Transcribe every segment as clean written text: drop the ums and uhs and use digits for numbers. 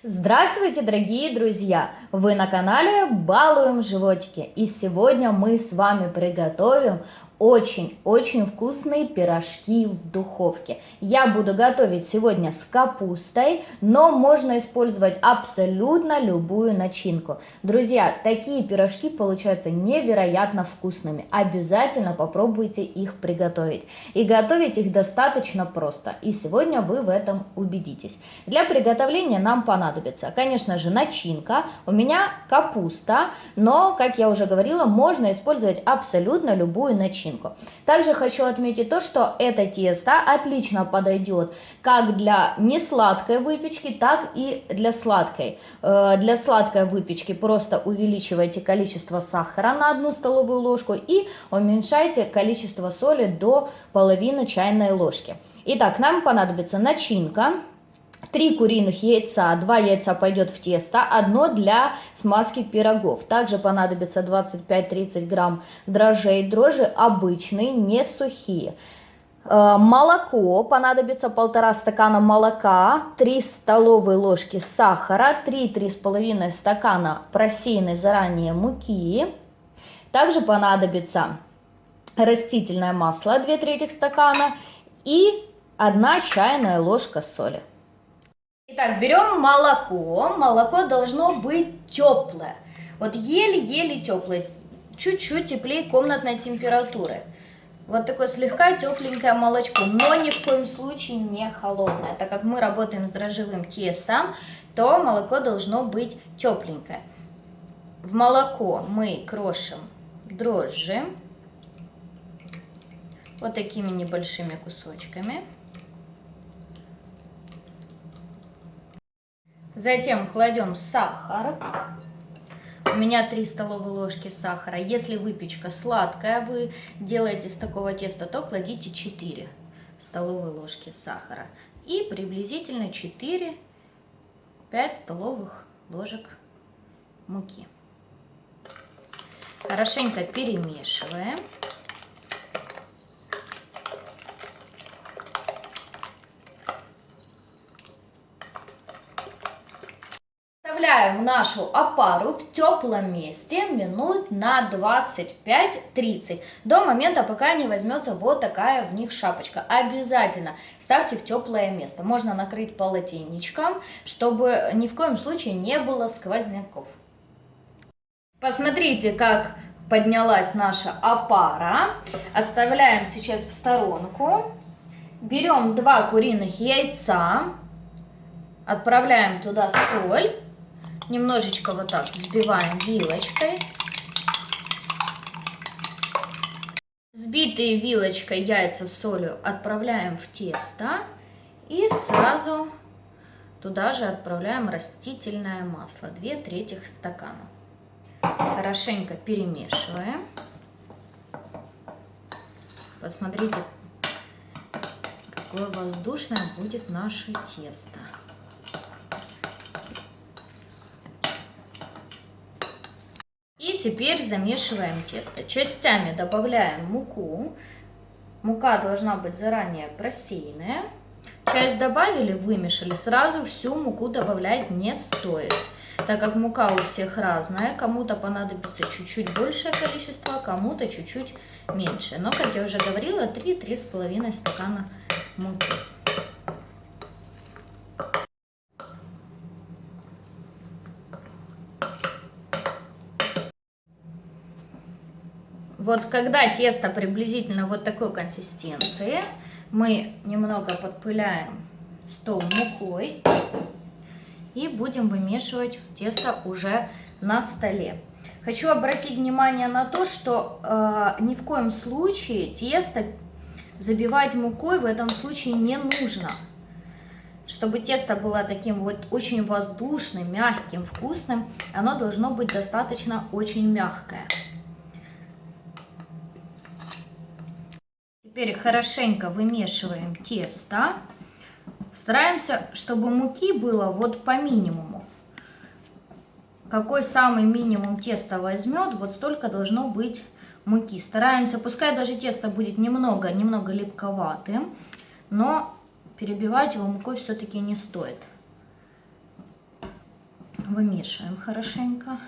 Здравствуйте, дорогие друзья! Вы на канале Балуем Животики. И сегодня мы с вами приготовим очень вкусные пирожки в духовке. Я буду готовить сегодня с капустой, но можно использовать абсолютно любую начинку. Друзья, такие пирожки получаются невероятно вкусными. Обязательно попробуйте их приготовить. И готовить их достаточно просто. И сегодня вы в этом убедитесь. Для приготовления нам понадобится, конечно же, начинка. У меня капуста, но, как я уже говорила, можно использовать абсолютно любую начинку. Также хочу отметить то, что это тесто отлично подойдет как для несладкой выпечки, так и для сладкой. Для сладкой выпечки просто увеличивайте количество сахара на 1 столовую ложку и уменьшайте количество соли до половины чайной ложки. Итак, нам понадобится начинка. 3 куриных яйца, 2 яйца пойдет в тесто, 1 для смазки пирогов. Также понадобится 25-30 грамм дрожжей, дрожжи обычные, не сухие. Молоко, понадобится 1,5 стакана молока, 3 столовые ложки сахара, 3-3,5 стакана просеянной заранее муки. Также понадобится растительное масло, 2/3 стакана и 1 чайная ложка соли. Итак, берем молоко. Молоко должно быть теплое. Вот еле-еле теплое. Чуть-чуть теплее комнатной температуры. Вот такое слегка тепленькое молочко, но ни в коем случае не холодное. Так как мы работаем с дрожжевым тестом, то молоко должно быть тепленькое. В молоко мы крошим дрожжи вот такими небольшими кусочками. Затем кладем сахар. У меня 3 столовые ложки сахара. Если выпечка сладкая, вы делаете с такого теста, то кладите 4 столовые ложки сахара. И приблизительно 4-5 столовых ложек муки. Хорошенько перемешиваем. Оставляем нашу опару в теплом месте минут на 25-30, до момента, пока не возьмется вот такая в них шапочка. Обязательно ставьте в теплое место. Можно накрыть полотенечком, чтобы ни в коем случае не было сквозняков. Посмотрите, как поднялась наша опара. Отставляем сейчас в сторонку. Берем 2 куриных яйца, отправляем туда соль. Немножечко вот так взбиваем вилочкой. Взбитые вилочкой яйца с солью отправляем в тесто. И сразу туда же отправляем растительное масло, 2/3 стакана. Хорошенько перемешиваем. Посмотрите, какое воздушное будет наше тесто. И теперь замешиваем тесто. Частями добавляем муку. Мука должна быть заранее просеянная. Часть добавили, вымешали. Сразу всю муку добавлять не стоит, так как мука у всех разная. Кому-то понадобится чуть-чуть большее количество, кому-то чуть-чуть меньше. Но, как я уже говорила, 3-3,5 стакана муки. Вот когда тесто приблизительно вот такой консистенции, мы немного подпыляем стол мукой и будем вымешивать тесто уже на столе. Хочу обратить внимание на то, что ни в коем случае тесто забивать мукой в этом случае не нужно. Чтобы тесто было таким вот очень воздушным, мягким, вкусным, оно должно быть достаточно очень мягкое. Теперь хорошенько вымешиваем тесто. Стараемся, чтобы муки было вот по минимуму. Какой самый минимум теста возьмет, вот столько должно быть муки. Стараемся, пускай даже тесто будет немного липковатым, но перебивать его мукой все-таки не стоит. вымешиваем хорошенько.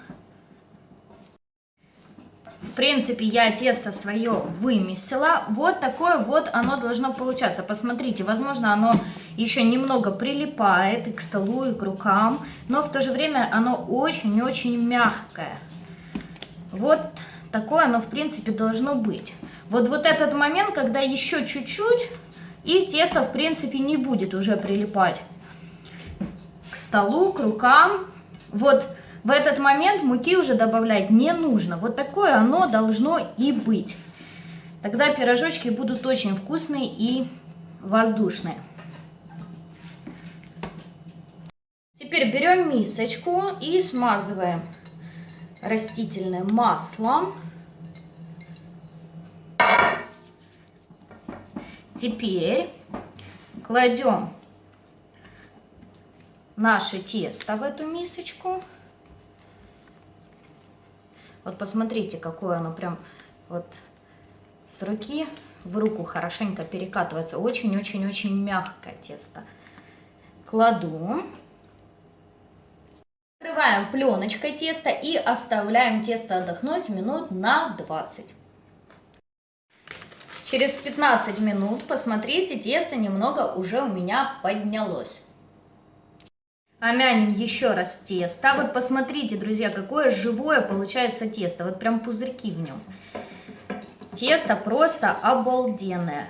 В принципе, я тесто свое вымесила. Вот такое вот оно должно получаться. Посмотрите, возможно, оно еще немного прилипает и к столу, и к рукам, но в то же время оно очень-очень мягкое. Вот такое оно, в принципе, должно быть. Вот этот момент, когда еще чуть-чуть, и тесто, в принципе, не будет уже прилипать к столу, к рукам. Вот в этот момент муки уже добавлять не нужно. Вот такое оно должно и быть. Тогда пирожочки будут очень вкусные и воздушные. Теперь берем мисочку и смазываем растительным маслом. Теперь кладем наше тесто в эту мисочку. Вот посмотрите, какое оно прям вот с руки в руку хорошенько перекатывается. Очень-очень-очень мягкое тесто. Кладу. Накрываем пленочкой тесто и оставляем тесто отдохнуть минут на 20. Через 15 минут, посмотрите, тесто немного уже у меня поднялось. Омянем еще раз тесто. Вот посмотрите, друзья, какое живое получается тесто. Вот прям пузырьки в нем. Тесто просто обалденное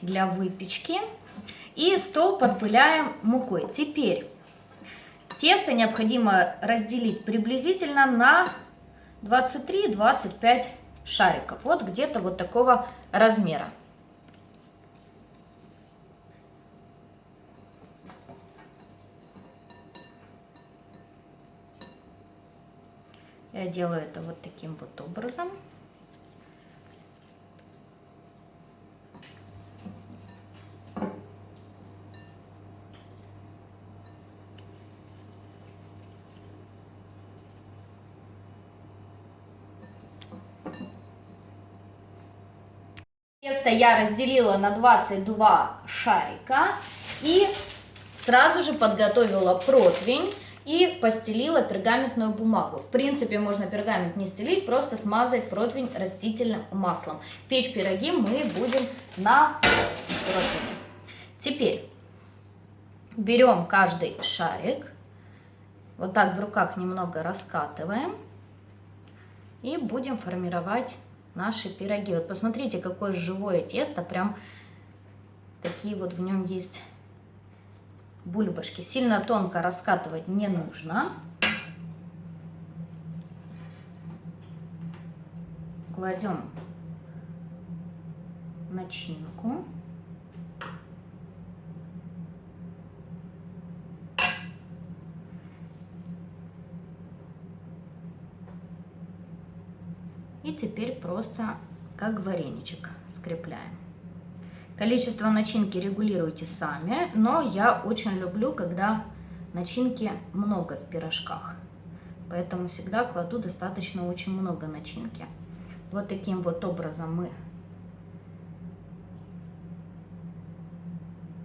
для выпечки. И стол подпыляем мукой. Теперь тесто необходимо разделить приблизительно на 23-25 шариков. Вот где-то вот такого размера. Я делаю это вот таким вот образом. Тесто я разделила на 22 шарика и сразу же подготовила противень и постелила пергаментную бумагу. В принципе, можно пергамент не стелить, просто смазать противень растительным маслом. Печь пироги мы будем на противне. Теперь берем каждый шарик, вот так в руках немного раскатываем и будем формировать наши пироги. Вот посмотрите, какое живое тесто, прям такие вот в нем есть бульбашки. Сильно тонко раскатывать не нужно. Кладем начинку. И теперь просто как вареничек скрепляем. Количество начинки регулируйте сами, но я очень люблю, когда начинки много в пирожках. Поэтому всегда кладу достаточно очень много начинки. Вот таким вот образом мы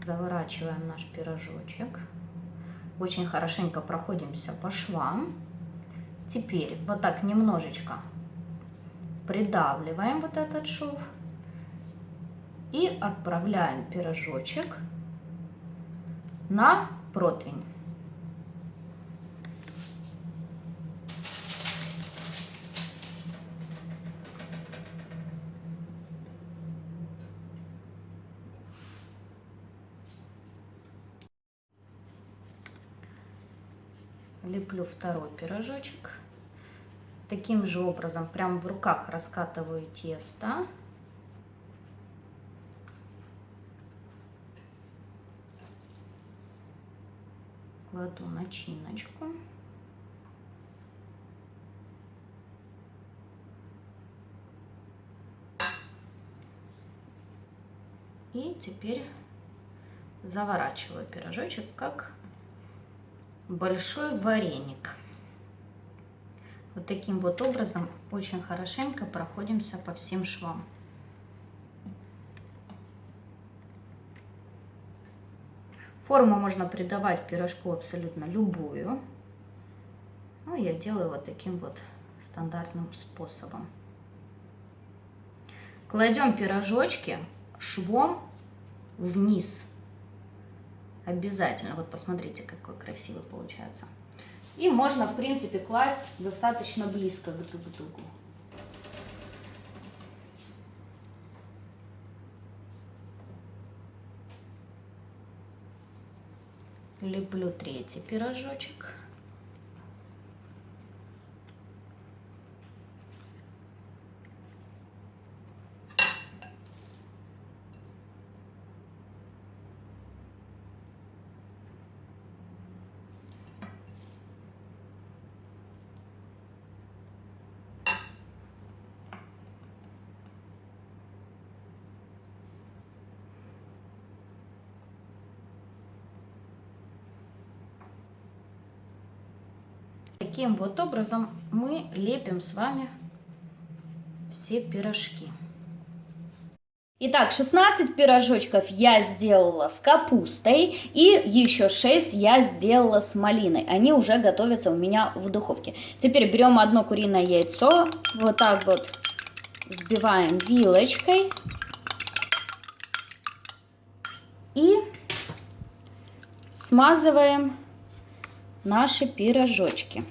заворачиваем наш пирожочек. Очень хорошенько проходимся по швам. Теперь вот так немножечко придавливаем вот этот шов и отправляем пирожочек на противень. Леплю второй пирожочек. Таким же образом прямо в руках раскатываю тесто. Кладу начиночку. И теперь заворачиваю пирожочек как большой вареник. Вот таким вот образом очень хорошенько проходимся по всем швам. Форму можно придавать пирожку абсолютно любую. Ну, я делаю вот таким вот стандартным способом. Кладем пирожочки швом вниз. Обязательно. Вот посмотрите, какой красивый получается. И можно, в принципе, класть достаточно близко друг к другу. Леплю третий пирожочек. Таким вот образом мы лепим с вами все пирожки. Итак, 16 пирожочков я сделала с капустой и еще 6 я сделала с малиной. Они уже готовятся у меня в духовке. Теперь берем одно куриное яйцо, вот так вот взбиваем вилочкой и смазываем наши пирожочки.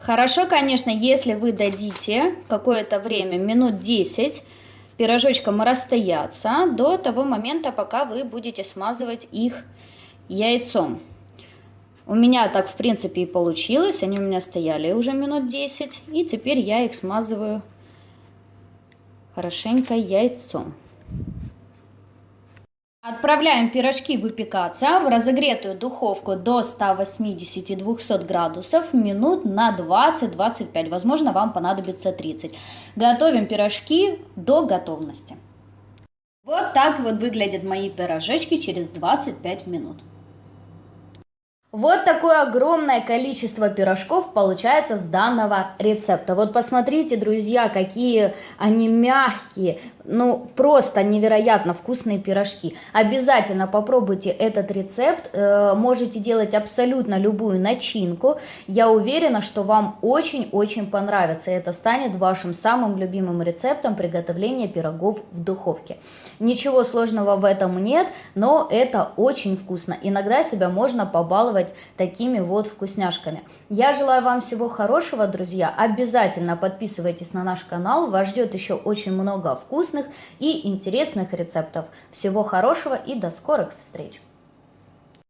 Хорошо, конечно, если вы дадите какое-то время, минут 10, пирожочкам расстояться до того момента, пока вы будете смазывать их яйцом. У меня так, в принципе, и получилось. Они у меня стояли уже минут 10. И теперь я их смазываю хорошенько яйцом. Отправляем пирожки выпекаться в разогретую духовку до 180-200 градусов минут на 20-25, возможно, вам понадобится 30. Готовим пирожки до готовности. Вот так вот выглядят мои пирожочки через 25 минут. Вот такое огромное количество пирожков получается с данного рецепта. Вот посмотрите, друзья, какие они мягкие, ну просто невероятно вкусные пирожки. Обязательно попробуйте этот рецепт, можете делать абсолютно любую начинку. Я уверена, что вам очень-очень понравится. Это станет вашим самым любимым рецептом приготовления пирогов в духовке. Ничего сложного в этом нет, но это очень вкусно. Иногда себя можно побаловать такими вот вкусняшками. Я желаю вам всего хорошего, друзья. Обязательно подписывайтесь на наш канал. Вас ждет еще очень много вкусных и интересных рецептов. Всего хорошего и до скорых встреч!